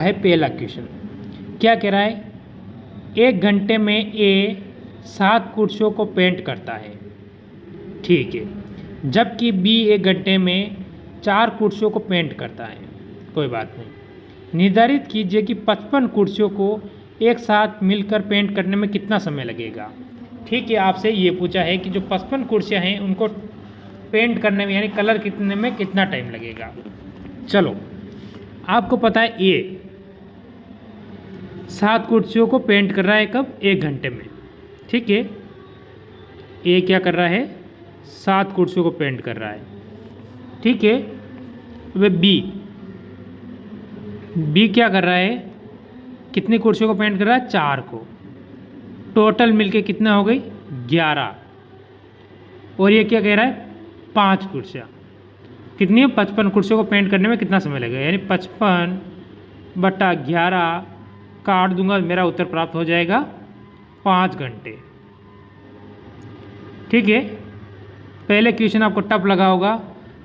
है पहला क्वेश्चन। क्या कह रहा है? 1 घंटे में ए 7 कुर्सियों को पेंट करता है, ठीक है, जबकि बी 1 घंटे में 4 कुर्सियों को पेंट करता है। कोई बात नहीं। निर्धारित कीजिए कि 55 कुर्सियों को एक साथ मिलकर पेंट करने में कितना समय लगेगा। ठीक है, आपसे ये पूछा है कि जो 55 कुर्सियाँ हैं उनको पेंट करने में यानी कलर कितने में कितना टाइम लगेगा। चलो, आपको पता है ए 7 कुर्सियों को पेंट कर रहा है कब? 1 घंटे में। ठीक है, ए क्या कर रहा है? 7 कुर्सियों को पेंट कर रहा है। ठीक है, वे बी क्या कर रहा है? कितनी कुर्सियों को पेंट कर रहा है? 4 को। टोटल मिलके कितना हो गई? 11। और ये क्या कह रहा है? 5 कुर्सियाँ। कितनी है? 55 कुर्सियों को पेंट करने में कितना समय लगेगा, यानी 55/11 काट दूंगा, मेरा उत्तर प्राप्त हो जाएगा 5 घंटे। ठीक है, पहले क्वेश्चन आपको टफ लगा होगा,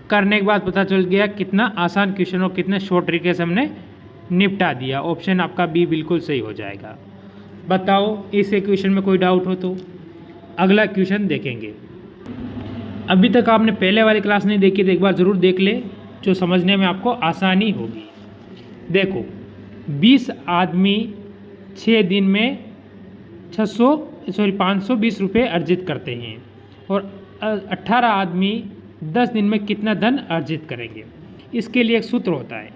करने के बाद पता चल गया कितना आसान क्वेश्चन और कितने शॉर्ट तरीके से हमने निपटा दिया। ऑप्शन आपका बी बिल्कुल सही हो जाएगा। बताओ इस क्वेश्चन में कोई डाउट हो तो अगला क्वेश्चन देखेंगे। अभी तक आपने पहले वाली क्लास नहीं देखी तो एक बार ज़रूर देख ले, जो समझने में आपको आसानी होगी। देखो, 20 आदमी 6 दिन में 520 रुपये अर्जित करते हैं और 18 आदमी 10 दिन में कितना धन अर्जित करेंगे। इसके लिए एक सूत्र होता है,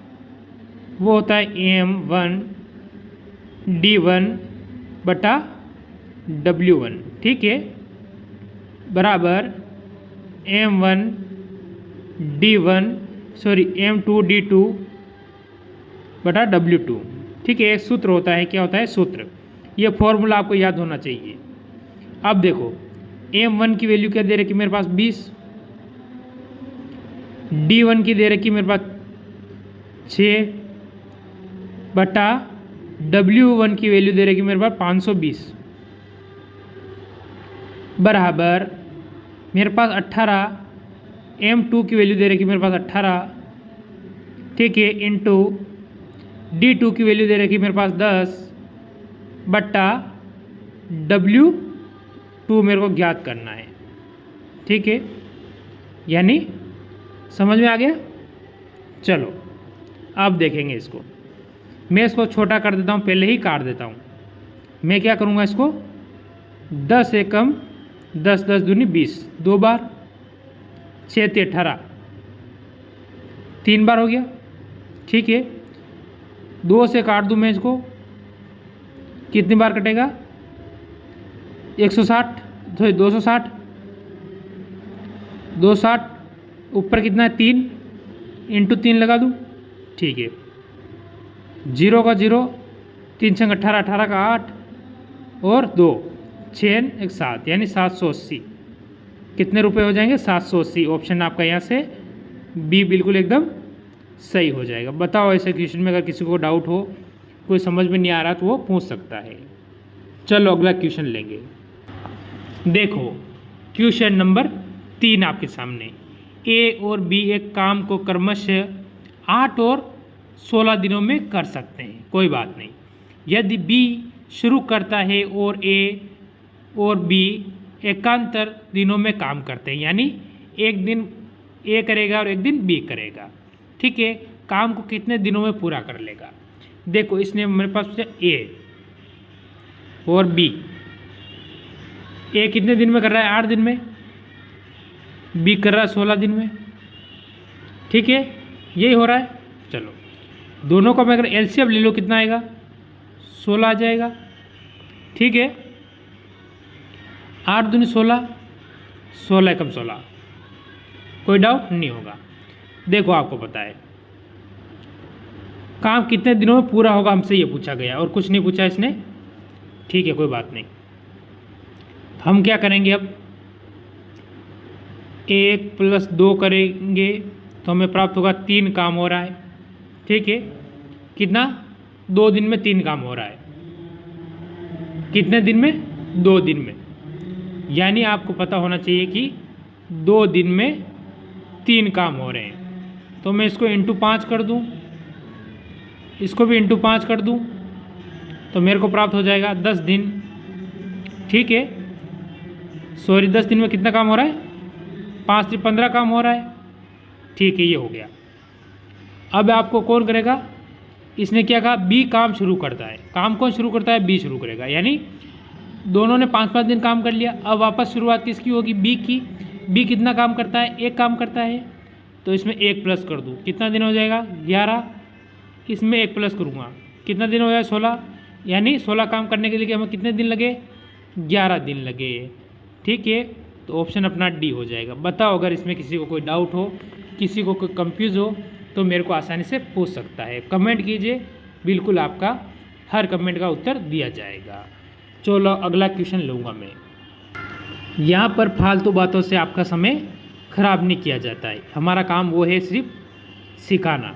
वो होता है M1D1/W1। ठीक है, बराबर M2D2/W2। ठीक है, एक सूत्र होता है। क्या होता है? सूत्र। ये फॉर्मूला आपको याद होना चाहिए। अब देखो, M1 की वैल्यू क्या दे रखी मेरे पास? 20। D1 की दे रखी मेरे पास 6/W1 की वैल्यू दे रखी मेरे पास 520 बराबर मेरे पास 18। M2 की वैल्यू दे रखी मेरे पास 18। ठीक है, इंटू D2 की वैल्यू दे रखी मेरे पास 10/W2 मेरे को ज्ञात करना है। ठीक है, यानी समझ में आ गया? चलो अब देखेंगे इसको। मैं इसको छोटा कर देता हूँ, पहले ही काट देता हूँ। मैं क्या करूँगा इसको? 10 एकम 10, 10 दूनी 20, 2 बार, 6 × 18, 3 बार हो गया। ठीक है, 2 से काट दूँ मैं इसको, कितनी बार कटेगा? 160, सॉरी 260, 260 ऊपर कितना है? 3 इंटू 3 लगा दूँ। ठीक है, 0 का 0, 3 × 18, 18 का 8 और 2, 6 1 7, यानी 780। कितने रुपए हो जाएंगे? 780। ऑप्शन आपका यहाँ से बी बिल्कुल एकदम सही हो जाएगा। बताओ ऐसे क्वेश्चन में अगर किसी को डाउट हो, कोई समझ में नहीं आ रहा तो वो पूछ सकता है। चलो अगला क्वेश्चन लेंगे। देखो, क्वेश्चन नंबर 3 आपके सामने। ए और बी एक काम को क्रमशः 8 और 16 दिनों में कर सकते हैं। कोई बात नहीं। यदि बी शुरू करता है और ए और बी एकांतर दिनों में काम करते हैं, यानी एक दिन ए करेगा और एक दिन बी करेगा। ठीक है, काम को कितने दिनों में पूरा कर लेगा? देखो, इसने मेरे पास ए और बी। ए कितने दिन में कर रहा है? 8 दिन में। बी कर रहा है 16 दिन में। ठीक है, यही हो रहा है। चलो, दोनों का मैं अगर एलसीएम ले लो, कितना आएगा? 16 आ जाएगा। ठीक है, 8 दूनी 16, 16 एकम 16। कोई डाउट नहीं होगा। देखो, आपको पता है काम कितने दिनों में पूरा होगा, हमसे ये पूछा गया और कुछ नहीं पूछा इसने। ठीक है, कोई बात नहीं। हम क्या करेंगे अब? 1 + 2 करेंगे तो हमें प्राप्त होगा 3 काम हो रहा है। ठीक है, कितना? 2 दिन में 3 काम हो रहा है। कितने दिन में? 2 दिन में। यानी आपको पता होना चाहिए कि 2 दिन में 3 काम हो रहे हैं। तो मैं इसको इंटू 5 कर दूं, इसको भी इंटू 5 कर दूँ तो मेरे को प्राप्त हो जाएगा 10 दिन। ठीक है, सॉरी 10 दिन में कितना काम हो रहा है, 5 से 15 काम हो रहा है। ठीक है, ये हो गया। अब आपको कौन करेगा, इसने क्या कहा, बी काम शुरू करता है। काम कौन शुरू करता है, बी शुरू करेगा, यानी दोनों ने 5-5 दिन काम कर लिया। अब वापस शुरुआत किसकी होगी, बी की। बी कितना काम करता है, एक काम करता है, तो इसमें 1 प्लस कर दूँ, कितना दिन हो जाएगा 11। इसमें 1 प्लस करूँगा, कितना दिन हो जाएगा 16, यानी 16 काम करने के लिए हमें कितने दिन लगे, 11 दिन लगे। ठीक है, तो ऑप्शन अपना डी हो जाएगा। बताओ अगर इसमें किसी को कोई डाउट हो, किसी को कोई कंफ्यूज हो तो मेरे को आसानी से पूछ सकता है, कमेंट कीजिए, बिल्कुल आपका हर कमेंट का उत्तर दिया जाएगा। चलो अगला क्वेश्चन लूँगा मैं। यहाँ पर फालतू बातों से आपका समय खराब नहीं किया जाता है, हमारा काम वो है सिर्फ सिखाना।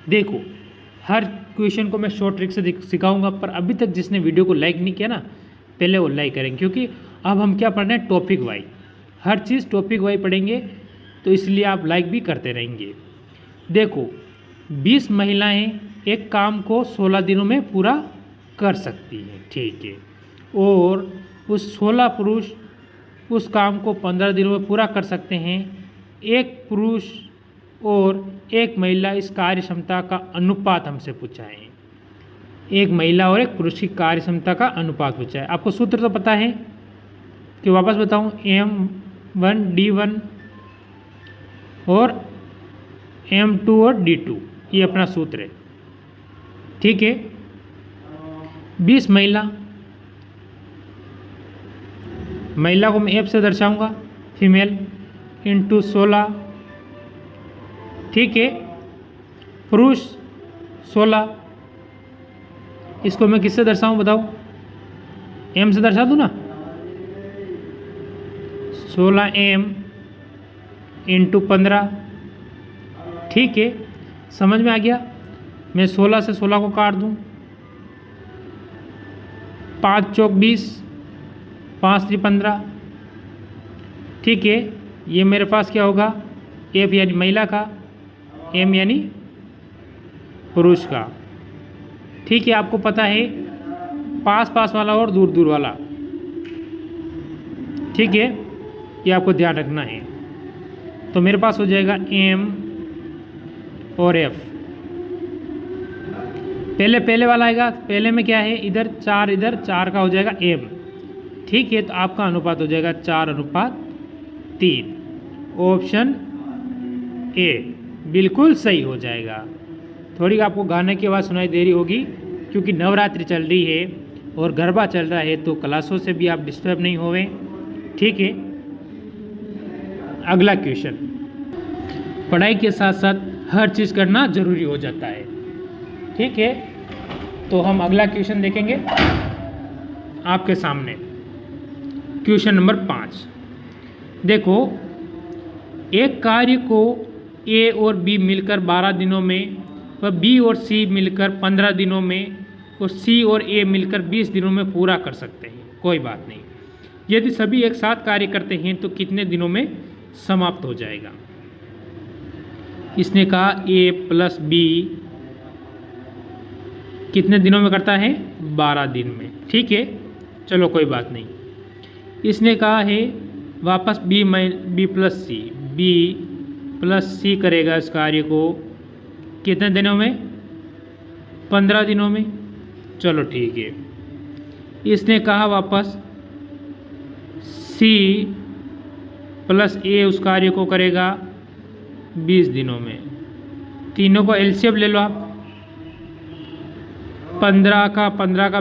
देखो हर क्वेश्चन को मैं शॉर्ट ट्रिक से सिखाऊंगा, पर अभी तक जिसने वीडियो को लाइक नहीं किया ना, पहले वो लाइक करेंगे, क्योंकि अब हम क्या पढ़ रहे हैं, टॉपिक वाइज, हर चीज़ टॉपिक वाइज पढ़ेंगे, तो इसलिए आप लाइक भी करते रहेंगे। देखो 20 महिलाएं एक काम को 16 दिनों में पूरा कर सकती हैं। ठीक है, और उस 16 पुरुष उस काम को 15 दिनों में पूरा कर सकते हैं। एक पुरुष और एक महिला इस कार्य क्षमता का अनुपात हमसे पूछा है। एक महिला और एक पुरुष की कार्य क्षमता का अनुपात पूछा है। आपको सूत्र तो पता है कि वापस बताऊं, M1 D1 और M2 और D2, ये अपना सूत्र है। ठीक है, 20 महिला को मैं F से दर्शाऊंगा, फीमेल, इंटू 16। ठीक है, पुरुष 16, इसको मैं किससे दर्शाऊं बताओ, M से दर्शा दूं ना, 16M इंटू 15। ठीक है, समझ में आ गया। मैं 16 से 16 को काट दूं, 5 चौक 20, 5 3 15। ठीक है, ये मेरे पास क्या होगा, F यानी महिला का, M यानी पुरुष का। ठीक है, आपको पता है पास पास वाला और दूर दूर वाला। ठीक है, ये आपको ध्यान रखना है। तो मेरे पास हो जाएगा M और F। पहले वाला आएगा, पहले में क्या है, इधर 4 का हो जाएगा M। ठीक है, तो आपका अनुपात हो जाएगा 4:3। ऑप्शन ए बिल्कुल सही हो जाएगा। थोड़ी आपको गाने की आवाज़ सुनाई दे रही होगी, क्योंकि नवरात्रि चल रही है और गरबा चल रहा है, तो क्लासों से भी आप डिस्टर्ब नहीं होवे। ठीक है, अगला क्वेश्चन। पढ़ाई के साथ साथ हर चीज़ करना जरूरी हो जाता है। ठीक है, तो हम अगला क्वेश्चन देखेंगे आपके सामने। Question number 5। देखो, एक कार्य को ए और बी मिलकर 12 दिनों में, व बी और सी मिलकर 15 दिनों में, और सी और ए मिलकर 20 दिनों में पूरा कर सकते हैं। कोई बात नहीं, यदि सभी एक साथ कार्य करते हैं तो कितने दिनों में समाप्त हो जाएगा। इसने कहा ए प्लस बी कितने दिनों में करता है, 12 दिन में। ठीक है, चलो कोई बात नहीं। इसने कहा है वापस बी प्लस सी करेगा इस कार्य को कितने दिनों में, 15 दिनों में। चलो ठीक है, इसने कहा वापस सी प्लस ए उस कार्य को करेगा 20 दिनों में। तीनों को एलसीएम ले लो आप, 15 का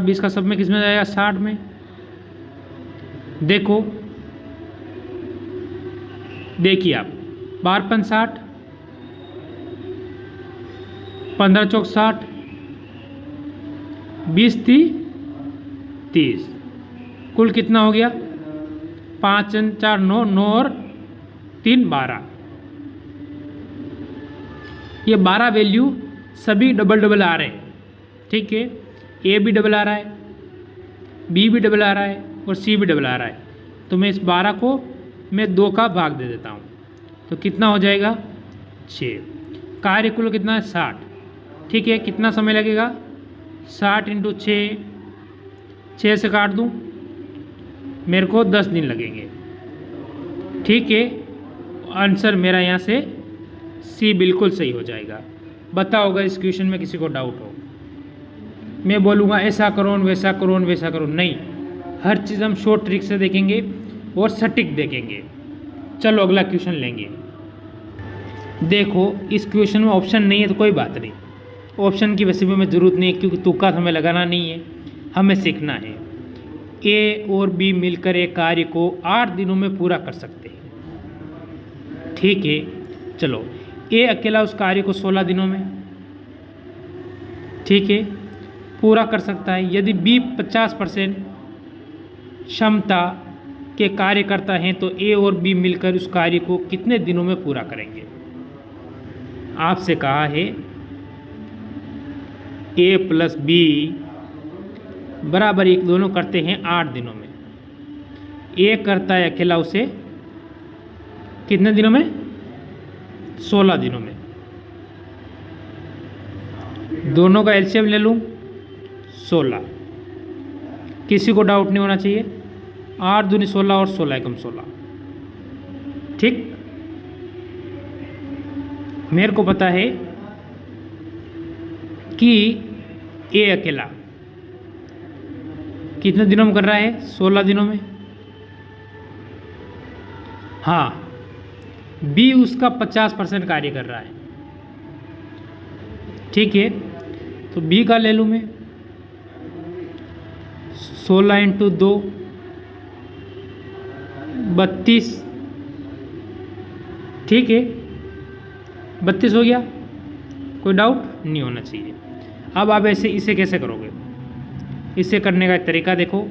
20 का सब में किस में जाएगा, 60 में। देखिए आप, 12 पंच 60, 15 चौक 60, 20 30, कुल कितना हो गया, 5 4 9 9 और 3 12। ये 12 वैल्यू सभी डबल आ रहे हैं। ठीक है, ए भी डबल आ रहा है, बी भी डबल आ रहा है और सी भी डबल आ रहा है। तो मैं इस 12 को मैं 2 का भाग दे देता हूँ, तो कितना हो जाएगा 6। कार्य कुल कितना है 60। ठीक है, कितना समय लगेगा? 60 × 6, 6 से काट दूँ, मेरे को 10 दिन लगेंगे। ठीक है, आंसर मेरा यहाँ से सी बिल्कुल सही हो जाएगा। बताओ अगर इस क्वेश्चन में किसी को डाउट हो। मैं बोलूँगा ऐसा करो वैसा करो वैसा करो, नहीं, हर चीज़ हम शॉर्ट ट्रिक से देखेंगे और सटीक देखेंगे। चलो अगला क्वेश्चन लेंगे। देखो इस क्वेश्चन में ऑप्शन नहीं है तो कोई बात नहीं, ऑप्शन की वैसे भी हमें ज़रूरत नहीं है क्योंकि तुक्का हमें लगाना नहीं है, हमें सीखना है। ए और बी मिलकर एक कार्य को 8 दिनों में पूरा कर सकते हैं। ठीक है, चलो ए अकेला उस कार्य को 16 दिनों में, ठीक है, पूरा कर सकता है। यदि बी 50% क्षमता के कार्य करता है तो ए और बी मिलकर उस कार्य को कितने दिनों में पूरा करेंगे? आपसे कहा है ए प्लस बी बराबर एक, दोनों करते हैं 8 दिनों में। ए करता है अकेला उसे कितने दिनों में? 16 दिनों में। दोनों का एलसीएम ले लूँ 16, किसी को डाउट नहीं होना चाहिए। 8 दूनी 16 और 16 एकम 16। ठीक, मेरे को पता है कि ए अकेला कितने दिनों में कर रहा है? 16 दिनों में। हाँ, बी उसका 50% कार्य कर रहा है। ठीक है, तो बी का ले लूँ मैं 16 × 2 32। ठीक है, 32 हो गया, कोई डाउट नहीं होना चाहिए। अब आप ऐसे इसे कैसे करोगे? इसे करने का एक तरीका देखो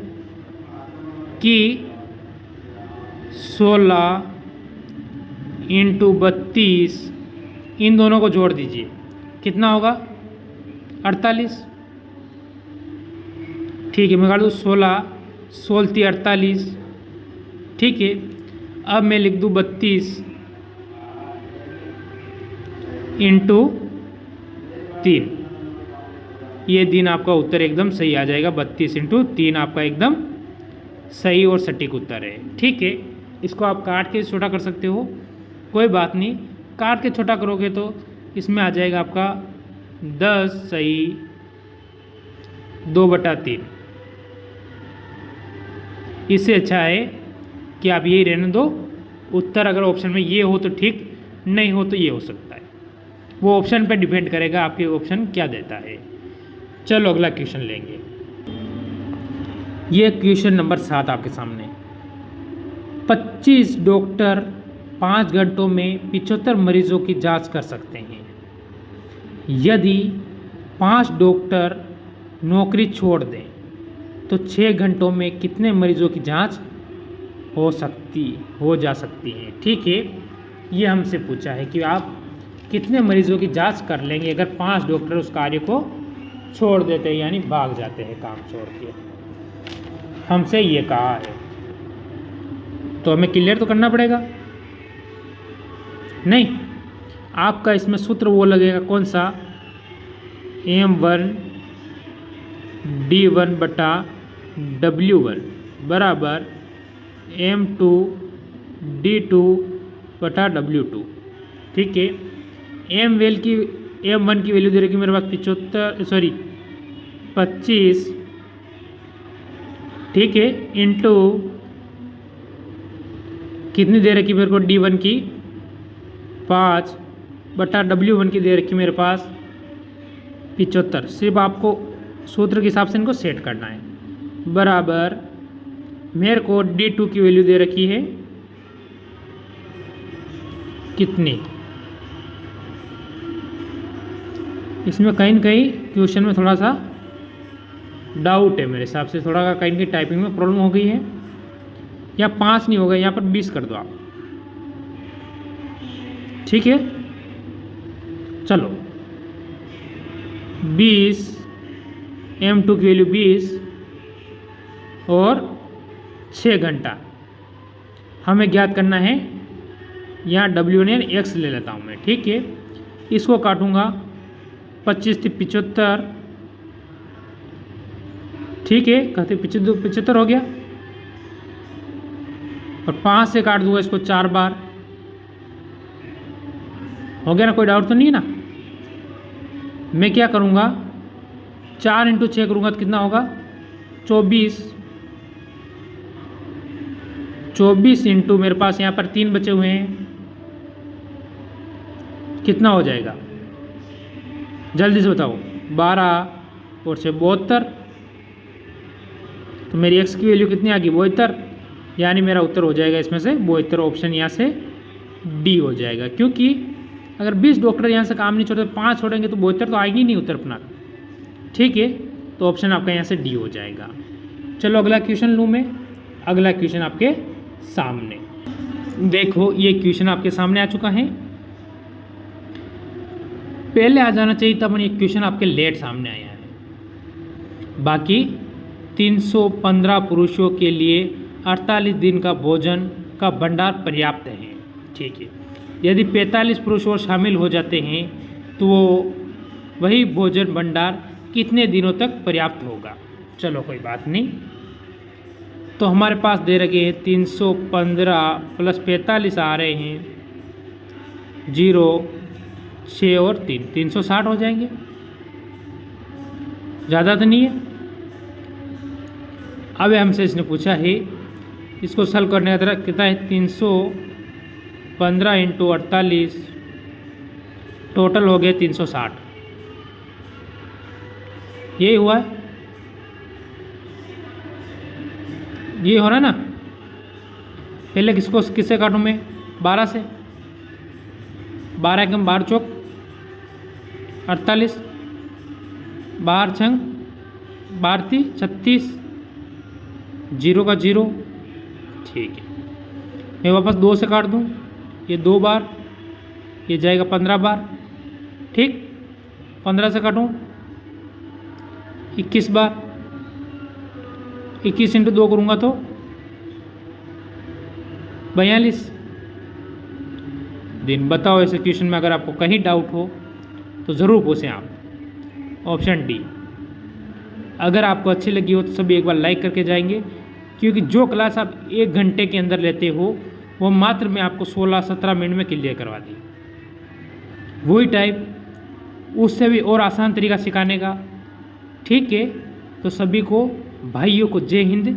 कि 16 × 32 इन दोनों को जोड़ दीजिए, कितना होगा? 48। ठीक है, मैं काट दूँ 16 16 48। ठीक है, अब मैं लिख दूँ 32 × 3। ये दिन आपका उत्तर एकदम सही आ जाएगा। 32 × 3 आपका एकदम सही और सटीक उत्तर है। ठीक है, इसको आप काट के छोटा कर सकते हो, कोई बात नहीं। काट के छोटा करोगे तो इसमें आ जाएगा आपका 10 सही 2/3। इससे अच्छा है कि आप यही रहने दो। उत्तर अगर ऑप्शन में ये हो तो ठीक, नहीं हो तो ये हो सकता है। वो ऑप्शन पे डिपेंड करेगा आपके ऑप्शन क्या देता है। चलो अगला क्वेश्चन लेंगे। ये क्वेश्चन नंबर 7 आपके सामने। 25 डॉक्टर 5 घंटों में 75 मरीजों की जांच कर सकते हैं। यदि 5 डॉक्टर नौकरी छोड़ दें तो 6 घंटों में कितने मरीजों की जांच हो जा सकती है? ठीक है, ये हमसे पूछा है कि आप कितने मरीजों की जांच कर लेंगे अगर 5 डॉक्टर उस कार्य को छोड़ देते हैं, यानी भाग जाते हैं काम छोड़ के। हमसे ये कहा है तो हमें क्लियर तो करना पड़ेगा। नहीं, आपका इसमें सूत्र वो लगेगा कौन सा? M1 D1/W1 बराबर M2 D2/W2। ठीक है, M1 की वैल्यू दे रखी मेरे पास 25, ठीक है, इंटू कितनी दे रखी मेरे को? D1 की 5/W1 की दे रखी मेरे पास 75। सिर्फ आपको सूत्र के हिसाब से इनको सेट करना है। बराबर मेरे को D2 की वैल्यू दे रखी है कितनी? इसमें कहीं न कहीं क्वेश्चन में थोड़ा सा डाउट है मेरे हिसाब से, थोड़ा कहीं की टाइपिंग में प्रॉब्लम हो गई है, या 5 नहीं होगा, यहाँ पर 20 कर दो आप। ठीक है, चलो 20 M2 की वैल्यू 20 और 6 घंटा हमें ज्ञात करना है। यहाँ W ने X ले लेता हूँ मैं। ठीक है, इसको काटूंगा 25 थी 75, ठीक है, कहते 75 हो गया। और 5 से काट दूंगा इसको 4 बार, हो गया ना, कोई डाउट तो नहीं है ना। मैं क्या करूँगा, 4 इंटू 6 करूँगा तो कितना होगा 24 इंटू मेरे पास यहाँ पर 3 बचे हुए हैं, कितना हो जाएगा जल्दी से बताओ। 12 और 6 72, तो मेरी x की वैल्यू कितनी आ गई 72, यानी मेरा उत्तर हो जाएगा इसमें से 72, ऑप्शन यहाँ से डी हो जाएगा। क्योंकि अगर 20 डॉक्टर यहाँ से काम नहीं छोड़ते, 5 छोड़ेंगे तो 72 तो आएगी नहीं उत्तर अपना, ठीक है। तो ऑप्शन आपका यहाँ से डी हो जाएगा। चलो अगला क्वेश्चन लूँ मैं। अगला क्वेश्चन आपके सामने देखो, ये क्वेश्चन आपके सामने आ चुका है, पहले आ जाना चाहिए था, पर ये क्वेश्चन आपके लेट सामने आया है। बाकी 315 पुरुषों के लिए 48 दिन का भोजन का भंडार पर्याप्त है, ठीक है। यदि 45 पुरुष और शामिल हो जाते हैं तो वही भोजन भंडार कितने दिनों तक पर्याप्त होगा। चलो कोई बात नहीं, तो हमारे पास दे रखे हैं 315 प्लस 45 आ रहे हैं 0, 6 और 3, 360 हो जाएंगे, ज़्यादा तो नहीं है। अब हमसे इसने पूछा है, इसको सॉल्व करने का तरह कितना है 315 इंटू 48, टोटल हो गया 360, यही हुआ है, ये हो रहा है ना। पहले किससे काटूँ मैं, 12 से, 12 एकम 12 चौक 48, 12 छंग 12 थी 36, 0 का 0, ठीक है। मैं वापस 2 से काट दूँ, ये 2 बार, ये जाएगा 15 बार, ठीक। 15 से काटूँ 21 बार, 21 इंटू 2 करूँगा तो 42 दिन। बताओ ऐसे क्वेश्चन में अगर आपको कहीं डाउट हो तो ज़रूर पूछें आप, ऑप्शन डी। अगर आपको अच्छी लगी हो तो सभी एक बार लाइक करके जाएंगे, क्योंकि जो क्लास आप 1 घंटे के अंदर लेते हो वो मात्र मैं आपको 16-17 मिनट में क्लियर करवा दी। वही टाइप उससे भी और आसान तरीका सिखाने का, ठीक है। तो सभी को भाइयों को जय हिंद,